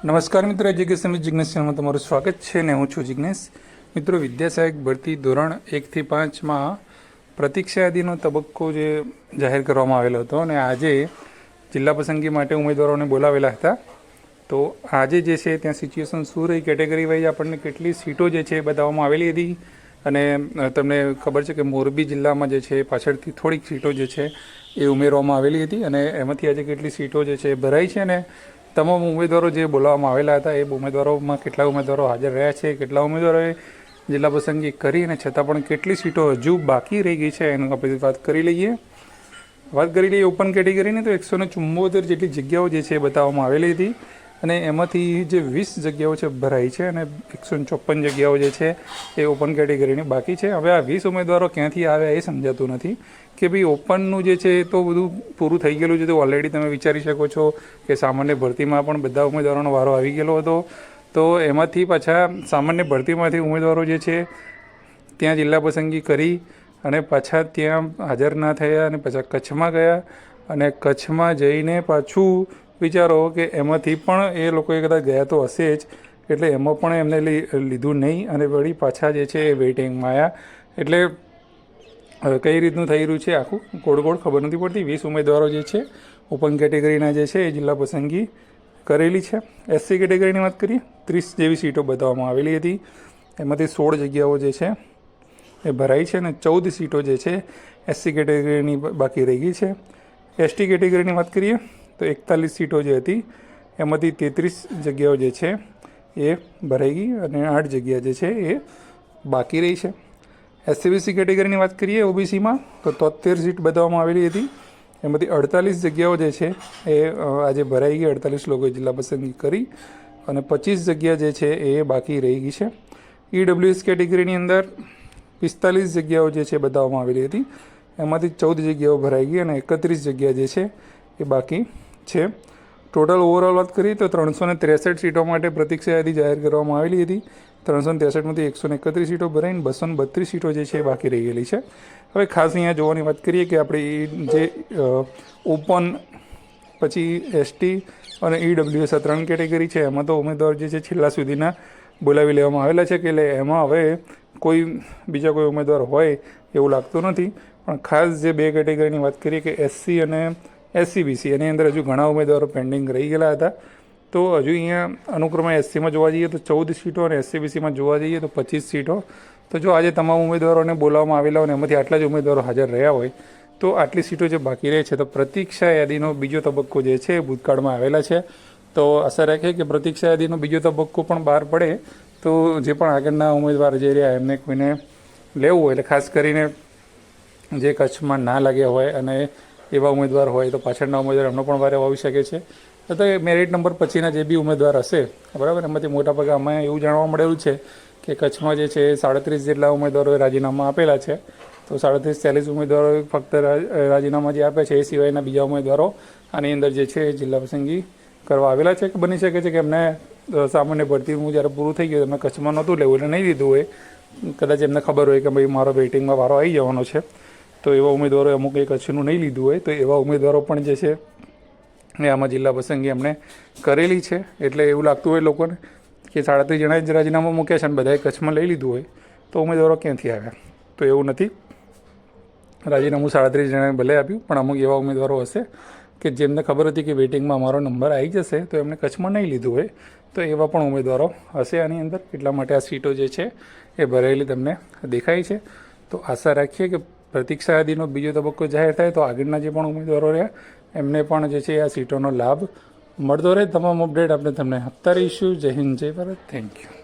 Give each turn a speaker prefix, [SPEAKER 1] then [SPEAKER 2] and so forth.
[SPEAKER 1] નમસ્કાર મિત્રો, education with Jignesh ચેનલમાં તમારું સ્વાગત છે ને હું છું જિગ્નેશ. મિત્રો, વિદ્યા સહાયક ભરતી ધોરણ 1 થી 5માં પ્રતીક્ષા યાદીનો તબક્કો જે જાહેર કરવામાં આવેલો હતો અને આજે જિલ્લા પસંદગી માટે ઉમેદવારોને બોલાવેલા હતા. તો આજે જે છે ત્યાં સિચ્યુએશન શું રહી, કેટેગરી વાઇઝ આપણને કેટલી સીટો જે છે એ બતાવવામાં આવેલી હતી. અને તમને ખબર છે કે મોરબી જિલ્લામાં જે છે પાછળથી થોડીક સીટો જે છે એ ઉમેરવામાં આવેલી હતી અને એમાંથી આજે કેટલી સીટો જે છે એ ભરાઈ છે અને તમામ ઉમેદવારો જે બોલાવવામાં આવેલા હતા એ ઉમેદવારોમાં કેટલા ઉમેદવારો હાજર રહ્યા છે, કેટલા ઉમેદવારોએ જિલ્લા પસંદગી કરી અને છતાં પણ કેટલી સીટો હજુ બાકી રહી ગઈ છે એનું આપણે વાત કરી લઈએ. ઓપન કેટેગરીની તો 174 જેટલી જગ્યાઓ જે છે એ બતાવવામાં આવેલી હતી અને એમાંથી જે 20 જગ્યાઓ છે ભરાઈ છે અને 154 જગ્યાઓ જે છે એ ઓપન કેટેગરીની બાકી છે. હવે આ 20 ઉમેદવારો ક્યાંથી આવ્યા એ સમજાતું નથી કે ભાઈ ઓપનનું જે છે એ તો બધું પૂરું થઈ ગયેલું છે. તો ઓલરેડી તમે વિચારી શકો છો કે સામાન્ય ભરતીમાં પણ બધા ઉમેદવારોનો વારો આવી ગયેલો હતો. તો એમાંથી પાછા સામાન્ય ભરતીમાંથી ઉમેદવારો જે છે ત્યાં જિલ્લા પસંદગી કરી અને પાછા ત્યાં હાજર ના થયા અને પાછા કચ્છમાં ગયા અને કચ્છમાં જઈને પાછું વિચારો કે એમાંથી પણ એ લોકોએ કદાચ ગયા તો હશે જ, એટલે એમાં પણ એમને લીધું નહીં અને વળી પાછા જે છે એ વેઇટિંગમાં આવ્યા. એટલે કઈ રીતનું થઈ રહ્યું છે આખું ગોળ ખબર નથી પડતી. 20 ઉમેદવારો જે છે ઓપન કેટેગરીના જે છે એ જિલ્લા પસંદગી કરેલી છે. એસસી કેટેગરીની વાત કરીએ, 30 જેવી સીટો બતાવવામાં આવેલી હતી. એમાંથી 16 જગ્યાઓ જે છે એ ભરાઈ છે અને 14 સીટો જે છે એસસી કેટેગરીની બાકી રહી ગઈ છે. એસટી કેટેગરીની વાત કરીએ તો 41 સીટો જે હતી એમાંથી 33 જગ્યાઓ જે છે એ ભરાઈ ગઈ અને 8 જગ્યા જે છે એ બાકી રહી છે. એસસીબીસી કેટેગરીની વાત કરીએ ઓબીસીમાં તો 73 સીટ બતાવવામાં આવેલી હતી. એમાંથી 48 જગ્યાઓ જે છે એ આજે ભરાઈ ગઈ. 48 લોકોએ જિલ્લા પસંદગી કરી અને 25 જગ્યા જે છે એ બાકી રહી ગઈ છે. ઈડબ્લ્યુએસ કેટેગરીની અંદર 45 જગ્યાઓ જે છે બતાવવામાં આવેલી હતી. એમાંથી 14 જગ્યાઓ ભરાઈ ગઈ અને 31 જગ્યા જે છે એ બાકી છે. ટોટલ ઓવરઓલ વાત કરીએ તો 363 સીટો માટે પ્રતીક્ષા યાદી જાહેર કરવામાં આવેલી હતી. 363માંથી 131 સીટો ભરાઈને 232 સીટો જે છે એ બાકી રહી ગયેલી છે. હવે ખાસ અહીંયા જોવાની વાત કરીએ કે આપણી જે ઓપન પછી એસટી અને ઈડબ્લ્યુએસ આ 3 કેટેગરી છે એમાં તો ઉમેદવાર જે છે છેલ્લા સુધીના બોલાવી લેવામાં આવેલા છે કે એટલે એમાં હવે કોઈ બીજા કોઈ ઉમેદવાર હોય એવું લાગતું નથી. પણ ખાસ જે 2 કેટેગરીની વાત કરીએ કે એસસી અને એસસીબીસી એની અંદર હજુ ઘણા ઉમેદવારો પેન્ડિંગ રહી ગયેલા હતા. તો હજુ અહીંયા અનુક્રમે એસસીમાં જોવા જઈએ તો 14 સીટો અને એસસીબીસીમાં જોવા જઈએ તો 25 સીટો. તો જો આજે તમામ ઉમેદવારોને બોલાવવામાં આવેલા હોય અને એમાંથી આટલા જ ઉમેદવારો હાજર રહ્યા હોય તો આટલી સીટો જે બાકી રહે છે તો પ્રતીક્ષા યાદીનો બીજો તબક્કો જે છે એ ભૂતકાળમાં આવેલા છે. તો આશા રાખીએ કે પ્રતીક્ષા યાદીનો બીજો તબક્કો પણ બહાર પડે તો જે પણ આગળના ઉમેદવાર જે રહ્યા એમને કોઈને લેવું હોય એટલે ખાસ કરીને જે કચ્છમાં ના લાગ્યા હોય અને એવા ઉમેદવાર હોય તો પાછળના ઉમેદવાર એમનો પણ વારો આવી શકે છે. તો મેરિટ નંબર પછીના જે બી ઉમેદવાર હશે બરાબર એમાંથી મોટાભાગે અમે એવું જાણવા મળેલું છે કે કચ્છમાં જે છે 37 જેટલા ઉમેદવારોએ રાજીનામા આપેલા છે. તો 37-40 ઉમેદવારોએ ફક્ત રાજીનામા જે આપ્યા છે એ સિવાયના બીજા ઉમેદવારો આની અંદર જે છે જિલ્લા પસંદગી કરવા આવેલા છે. કે બની શકે છે કે એમને સામાન્ય ભરતીનું જ્યારે પૂરું થઈ ગયું એમને કચ્છમાં નહોતું લેવું એટલે નહીં લીધું હોય. કદાચ એમને ખબર હોય કે ભાઈ મારો વેઇટિંગમાં વારો આવી જવાનો છે તો એવા ઉમેદવારોએ અમુક એક કચ્છનું નહીં લીધું હોય તો એવા ઉમેદવારો પણ જે છે એ આમાં જિલ્લા પસંદગી એમણે કરેલી છે. એટલે એવું લાગતું હોય લોકોને કે 37 જણાએ જ રાજીનામું મૂક્યા છે અને બધાએ કચ્છમાં લઈ લીધું હોય તો ઉમેદવારો ક્યાંથી આવ્યા. તો એવું નથી. રાજીનામું 37 જણાએ ભલે આપ્યું પણ અમુક એવા ઉમેદવારો હશે કે જેમને ખબર હતી કે વેઇટિંગમાં અમારો નંબર આવી જશે તો એમને કચ્છમાં નહીં લીધું હોય. તો એવા પણ ઉમેદવારો હશે આની અંદર. એટલા માટે આ સીટો જે છે એ ભરેલી તમને દેખાય છે. તો આશા રાખીએ કે પ્રતીક્ષા યાદીનો બીજો તબક્કો જાહેર થાય તો આગળના જે પણ ઉમેદવારો રહ્યા એમને પણ જે છે આ સીટોનો લાભ મળતો રહે. તમામ અપડેટ આપણે તમને આપતા રહીશું. જય હિન્દ, જય ભારત. Thank you.